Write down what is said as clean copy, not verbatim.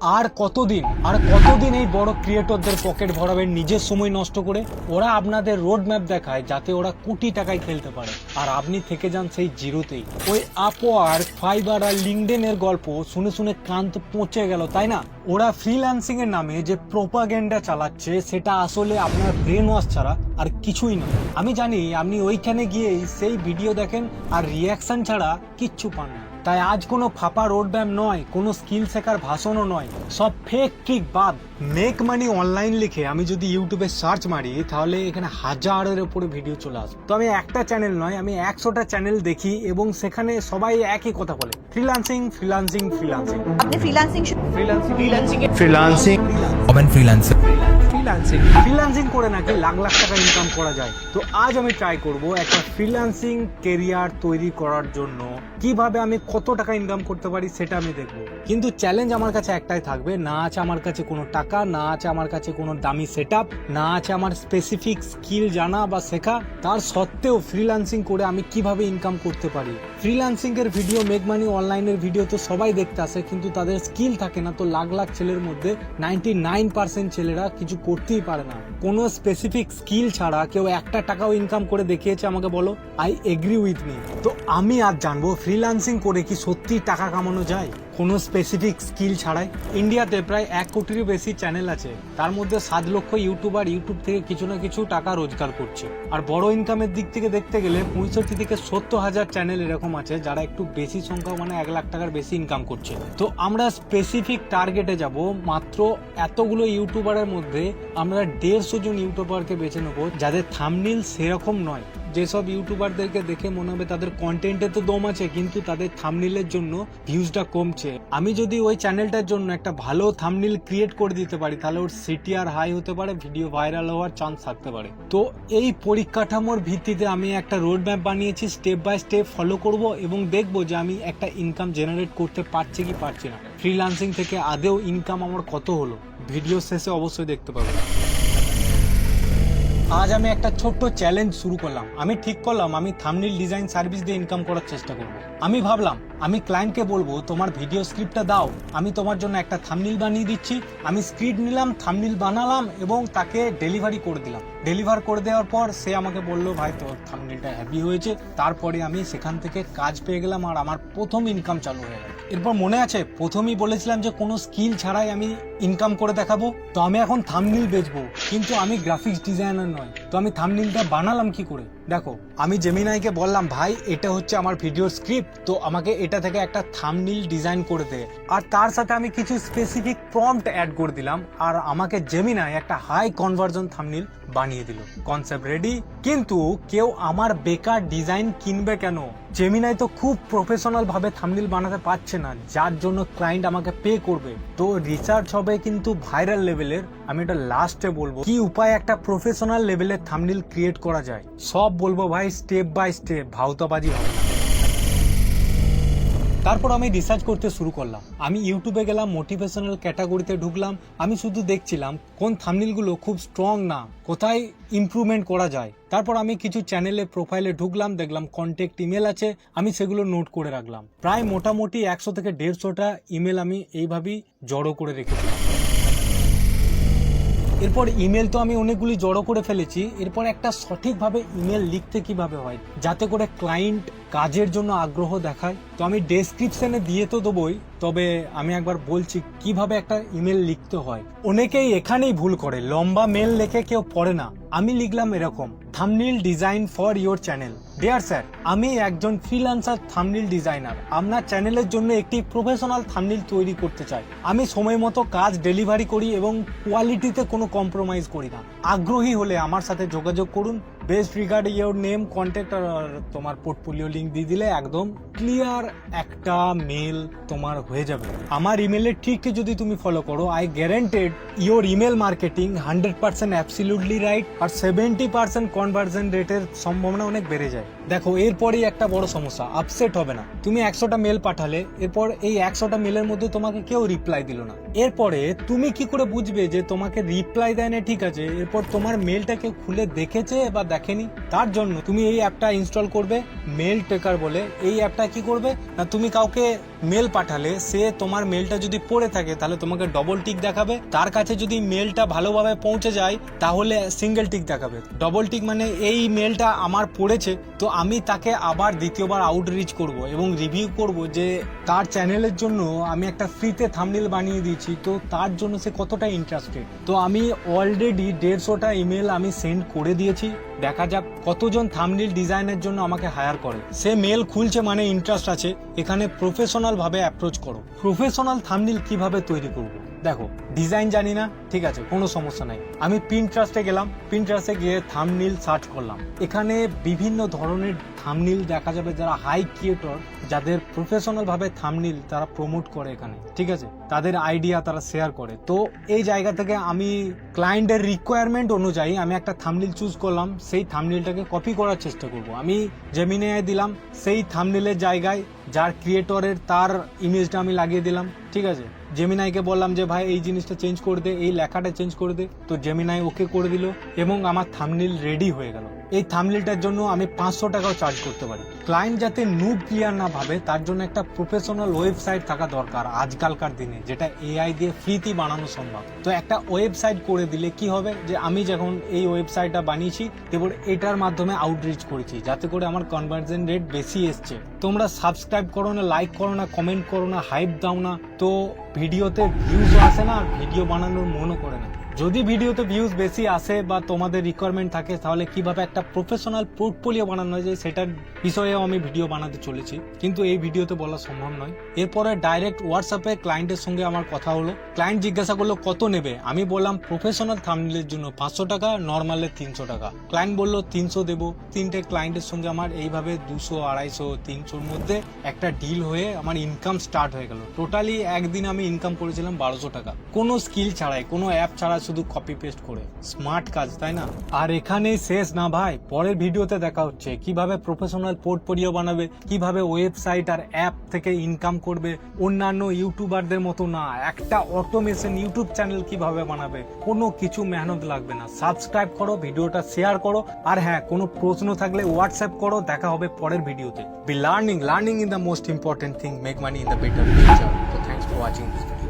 আর কতদিন এই বড় ক্রিয়েটরদের পকেট ভরাবেন নিজের সময় নষ্ট করে? ওরা আপনাদের রোড ম্যাপ দেখায় যাতে ওরা কোটি টাকায় খেলতে পারে, আর আপনি থেকে যান সেই জিরোতেই। ওই আপওয়ার্ক, ফাইবার আর লিঙ্কডইন এর গল্প শুনে শুনে কান তো পচে গেল, তাই না? ওরা ফ্রিল্যান্সিং এর নামে যে প্রোপাগেন্ডা চালাচ্ছে সেটা আসলে আপনার ব্রেন ওয়াশ ছাড়া আর কিছুই না। আমি জানি আপনি ওইখানে গিয়ে সেই ভিডিও দেখেন আর রিয়াকশন ছাড়া কিচ্ছু পান না। তাই আজ কোনো ফাপা রোড ম্যাপ নয়, কোনো স্কিল শেখার ভাষণও নয়, সব ফেক ট্রিক বাদ। মেক মানি অনলাইন লিখে আমি যদি ইউটিউবে সার্চ মারি তাহলে এখানে হাজারের উপরে ভিডিও চলে আসবে। তো আমি একটা চ্যানেল নয়, আমি 100টা চ্যানেল দেখি এবং সেখানে সবাই একই কথা বলে, ফ্রিল্যান্সিং ফ্রিল্যান্সিং ফ্রিল্যান্সিং। আপনি ফ্রিল্যান্সিং ফ্রিল্যান্সিং করে নাকি লাখ লাখ টাকা ইনকাম করা যায়। তো আজ আমি ট্রাই করব একটা ফ্রিল্যান্সিং কেরিয়ার তৈরি করার জন্য কিভাবে আমি কত টাকা ইনকাম করতে পারি সেটা আমি দেখব। কিন্তু চ্যালেঞ্জ আমার কাছে একটাই থাকবে, না আছে আমার কাছে কোনো টাকা, না আছে আমার কাছে কোনো দামি সেটআপ, না আছে আমার স্পেসিফিক স্কিল জানা বা শেখা। তার সত্ত্বেও ফ্রিল্যান্সিং করে আমি কিভাবে ইনকাম করতে পারি। ফ্রিল্যান্সিং এর ভিডিও, মেক মানি অনলাইনের ভিডিও তো সবাই দেখতে আসে, কিন্তু তাদের স্কিল থাকে না। তো লাখ লাখ ছেলের মধ্যে 99% ছেলেরা কিছু করতেই পারে না। কোনো স্পেসিফিক স্কিল ছাড়া কেউ একটা টাকাও ইনকাম করে দেখিয়েছে আমাকে বলো? I agree with me. তো আমি আজ জানবো ফ্রিল্যান্সিং করে কি সত্যি টাকা কামানো যায় কোনো স্পেসিফিক স্কিল ছাড়াই। ইন্ডিয়াতে প্রায় 1 কোটিরও বেশি চ্যানেল আছে, তার মধ্যে 7 লক্ষ ইউটিউবার ইউটিউব থেকে কিছু না কিছু টাকা রোজগার করছে। আর বড় ইনকামের দিক থেকে দেখতে গেলে 65 থেকে 70 হাজার চ্যানেল এরকম আছে যারা একটু বেশি সংখ্যা, মানে 1 লাখ টাকার বেশি ইনকাম করছে। তো আমরা স্পেসিফিক টার্গেটে যাব। মাত্র এতগুলো ইউটিউবারের মধ্যে আমরা 150 জন ইউটিউবারকে বেছে নেবো যাদের থাম্বনেল সেরকম নয়। যেসব ইউটিউবারদেরকে দেখে মনে হবে তাদের কন্টেন্টে তো দম আছে, কিন্তু তাদের থাম্বনেলের জন্য ভিউজটা কমছে। আমি যদি ওই চ্যানেলটার জন্য একটা ভালো থাম্বনেল ক্রিয়েট করে দিতে পারি তাহলে ওর সিটিআর হাই হতে পারে, ভিডিও ভাইরাল হওয়ার চান্স থাকতে পারে। তো এই পরিকাঠামোর ভিত্তিতে আমি একটা রোড ম্যাপ বানিয়েছি, স্টেপ বাই স্টেপ ফলো করব এবং দেখব যে আমি একটা ইনকাম জেনারেট করতে পারছি কি পারছি না। ফ্রিল্যান্সিং থেকে আদেও ইনকাম আমার কত হলো ভিডিও শেষে অবশ্যই দেখতে পাবো। আজ আমি একটা ছোট্ট চ্যালেঞ্জ শুরু করলাম। আমি ঠিক করলাম আমি থাম্বনেল ডিজাইন সার্ভিস দিয়ে ইনকাম করার চেষ্টা করব। আমি ভাবলাম আমি ক্লায়েন্টকে বলবো তোমার ভিডিও স্ক্রিপ্টটা দাও, আমি তোমার জন্য একটা থাম্বনেল বানিয়ে দিচ্ছি। আমি স্ক্রিপ্ট নিলাম, থাম্বনেল বানালাম এবং তাকে ডেলিভারি করে দিলাম। ডেলিভার করে দেওয়ার পর সে আমাকে বললো ভাই তোর থাম্বনেলটা হেভি হয়েছে। তারপরে আমি সেখান থেকে কাজ পেয়ে গেলাম আর আমার প্রথম ইনকাম চালু হয়ে গেল। এরপর মনে আছে প্রথমেই বলেছিলাম যে কোনো স্কিল ছাড়াই আমি ইনকাম করে দেখাবো। তো আমি এখন থাম্বনেল বেচবো, কিন্তু আমি গ্রাফিক্স ডিজাইনার নয়। তো আমি থাম্বনেলটা বানালাম কি করে? দেখো, আমি জেমিনাইকে বললাম ভাই এটা হচ্ছে আমার ভিডিওর স্ক্রিপ্ট, তো আমাকে এটা থেকে একটা থাম্বনেল ডিজাইন করে দে। আর তার সাথে আমি কিছু স্পেসিফিক প্রম্পট অ্যাড করে দিলাম আর আমাকে জেমিনাই একটা হাই কনভার্জন থাম্বনেল বানিয়ে দিল। Concept ready. কিন্তু কেউ আমার বেকার ডিজাইন কিনবে কেন? জেমিনাই তো খুব প্রফেশনাল ভাবে থাম্বনেল বানাতে পারছে না, যার জন্য ক্লায়েন্ট আমাকে পে করবে। তো রিসার্চ হবে কিন্তু ভাইরাল লেভেলের। আমি এটা লাস্টে বলবো কি উপায় একটা প্রফেশনাল লেভেলের থাম্বনেল ক্রিয়েট করা যায়। সব বলবো ভাই স্টেপ বাই স্টেপ, ভাউতাবাজি হবে না। তারপর আমি রিসার্চ করতে শুরু করলাম। আমি ইউটিউবে গেলাম, মোটিভেশনাল ক্যাটাগরিতে ঢুকলাম। আমি শুধু দেখছিলাম কোন থাম্বনেলগুলো খুব স্ট্রং না, কোথায় ইমপ্রুভমেন্ট করা যায়। তারপর আমি কিছু চ্যানেলে প্রোফাইলে ঢুকলাম, দেখলাম কন্ট্যাক্ট ইমেল আছে, আমি সেগুলো নোট করে রাখলাম। প্রায় মোটামুটি 100 থেকে 150টা ইমেল আমি এইভাবেই জড়ো করে রেখেছিলাম। এরপর ইমেল তো আমি অনেকগুলি জড়ো করে ফেলেছি। এরপর একটা সঠিকভাবে ইমেল লিখতে কিভাবে হয় যাতে করে ক্লায়েন্ট কাজের জন্য আগ্রহ দেখায়, তো আমি ডেসক্রিপশনে দিয়ে তো দেবই, তবে আমি একবার বলছি কিভাবে একটা ইমেল লিখতে হয়। অনেকেই এখানেই ভুল করে, লম্বা মেল লিখে কেউ পড়ে না। আমি লিখলাম এরকম, thumbnail design for your channel. Dear sir, আমি একজন ফ্রিল্যান্সার থাম্বনেল ডিজাইনার। আপনার চ্যানেলের জন্য একটি প্রফেশনাল থাম্বনেল তৈরি করতে চাই। আমি সময় মতো কাজ ডেলিভারি করি এবং কোয়ালিটিতে কোনো কম্প্রোমাইজ করি না। আগ্রহী হলে আমার সাথে যোগাযোগ করুন। Best regard your name, contact আর তোমার পোর্টফোলিও লিঙ্ক দিয়ে দিলে একদম ক্লিয়ার একটা মেল তোমার হয়ে যাবে। আমার ইমেলের ট্রিককে যদি তুমি ফলো করো, I guaranteed your email marketing 100% absolutely right, আর 70% কনভার্সন রেটের সম্ভাবনা অনেক বেড়ে যায়। দেখো, এরপরেই একটা বড় সমস্যা, আপসেট হবে না। তুমি 100টা মেল পাঠালে, এরপর এই 100টা মেলের মধ্যে তোমাকে কেউ রিপ্লাই দিল না। এরপরে তুমি কি করে বুঝবে যে তোমাকে রিপ্লাই দেয় না? ঠিক আছে, এরপর তোমার মেলটা কেউ খুলে দেখেছে বা দেখেনি? তার জন্য তুমি এই অ্যাপটা ইনস্টল করবে, মেল টেকার বলে। এই অ্যাপটা কি করবে না, তুমি কাউকে মেল পাঠালে সে তোমার মেলটা যদি পড়ে থাকে তাহলে তোমাকে ডবল টিক দেখাবে, তার কাছে যদি মেলটা ভালোভাবে পৌঁছে যায় তাহলে সিঙ্গেল টিক দেখাবে। ডবল টিক মানে এই মেলটা আমার পড়েছে, তো আমি তাকে আবার দ্বিতীয়বার আউটরিচ করব এবং রিভিউ করব যে তার চ্যানেলের জন্য আমি একটা ফ্রিতে থাম্বনেল বানিয়ে দিয়েছি, তো তার জন্য সে কতটা ইন্টারেস্টেড। তো আমি অলরেডি 150টা ইমেল আমি সেন্ড করে দিয়েছি, দেখা যাক কতজন থাম্বনেল ডিজাইনের জন্য আমাকে হায়ার করে। সে মেল খুলছে মানে ইন্টারেস্ট আছে, এখানে প্রফেশনাল ভাবে অ্যাপ্রোচ করো। প্রফেশনাল থাম্বনেল কিভাবে তৈরি করব দেখো, ডিজাইন জানি না, ঠিক আছে, কোনো সমস্যা নাই। আমি পিন্টারেস্টে গেলাম, পিন্টারেস্টে গিয়ে থাম্বনেল সার্চ করলাম। এখানে বিভিন্ন ধরনের থাম্বনেল দেখা যাবে, যারা হাই ক্রিয়েটর, যাদের প্রফেশনাল ভাবে থাম্বনেল তারা প্রমোট করে এখানে, ঠিক আছে, তাদের আইডিয়া তারা শেয়ার করে। তো এই জায়গা থেকে আমি ক্লায়েন্টের রিকোয়ারমেন্ট অনুযায়ী আমি একটা থাম্বনেল চুজ করলাম, সেই থাম্বনেলটাকে কপি করার চেষ্টা করব। আমি জেমিনাই দিলাম, সেই থাম্বনেলের জায়গায় যার ক্রিয়েটরের তার ইমেজটা আমি লাগিয়ে দিলাম, ঠিক আছে। জেমিনাইকে বললাম যে ভাই এই জিনিসটা চেঞ্জ করে দে, এই লেখাটা চেঞ্জ করে দে, তো জেমিনাই ওকে করে দিল এবং আমার থাম্বনেল রেডি হয়ে গেল। এই থাম্বনেলটার জন্য আমি 500 টাকাও চার্জ করতে পারি। ক্লায়েন্ট যাতে নুব ক্লিয়ার না ভাবে তার জন্য একটা প্রফেশনাল ওয়েবসাইট থাকা দরকার আজকালকার দিনে, যেটা এআই দিয়ে ফ্রিতে বানানো সম্ভব। তো একটা ওয়েবসাইট করে দিলে কি হবে, যে আমি যখন এই ওয়েবসাইটটা বানিয়েছি এবার এটার মাধ্যমে আউটরিচ করেছি, যাতে করে আমার কনভার্সন রেট বেশি এসছে। তোমরা সাবস্ক্রাইব করো না, লাইক করো না, কমেন্ট করো না, হাইপ দাও না, তো ভিডিওতে ভিউজ আসে না, আর ভিডিও বানানোর মনও করে না। যদি ভিডিওতে ভিউজ বেশি আসে বা তোমাদের রিকোয়ারমেন্ট থাকে, তাহলে কিভাবে একটা প্রফেশনাল পোর্টফোলিও বানানো যায় সেটার বিষয়েও আমি ভিডিও বানাতে চলেছি, কিন্তু এই ভিডিওতে বলা সম্ভব নয়। এরপরে ডাইরেক্ট হোয়াটসঅ্যাপে ক্লায়েন্টের সঙ্গে আমার কথা হলো, ক্লায়েন্ট জিজ্ঞাসা করলো কত নেবে, আমি বললাম প্রফেশনাল থাম্বনেলের জন্য 500 টাকা, নর্মালে 300 টাকা। ক্লায়েন্ট বললো 300 দেবো। তিনটে ক্লায়েন্টের সঙ্গে আমার এইভাবে 200, 250, 300-র মধ্যে একটা ডিল হয়ে আমার ইনকাম স্টার্ট হয়ে গেল। টোটালি একদিন আমি ইনকাম করেছিলাম 1200 টাকা, কোনো স্কিল ছাড়াই, কোনো অ্যাপ ছাড়া, শুধু কপি পেস্ট করে। স্মার্ট কাজ, তাই না? আর এখানেই শেষ না ভাই, পরের ভিডিওতে দেখা হচ্ছে কিভাবে প্রফেশনাল পোর্টফোলিও বানাবে, কিভাবে ওয়েবসাইট আর অ্যাপ থেকে ইনকাম করবে, অন্যান্য ইউটিউবারদের মতো না, একটা অটোমেশন ইউটিউব চ্যানেল কিভাবে বানাবে, কোনো কিছু মেহনত লাগবে না। সাবস্ক্রাইব করো, ভিডিওটা শেয়ার করো, আর হ্যাঁ, কোনো প্রশ্ন থাকলে হোয়াটসঅ্যাপ করো। দেখা হবে পরের ভিডিওতে। Be learning in the most important thing, make money in the better future. So thanks for watching this video.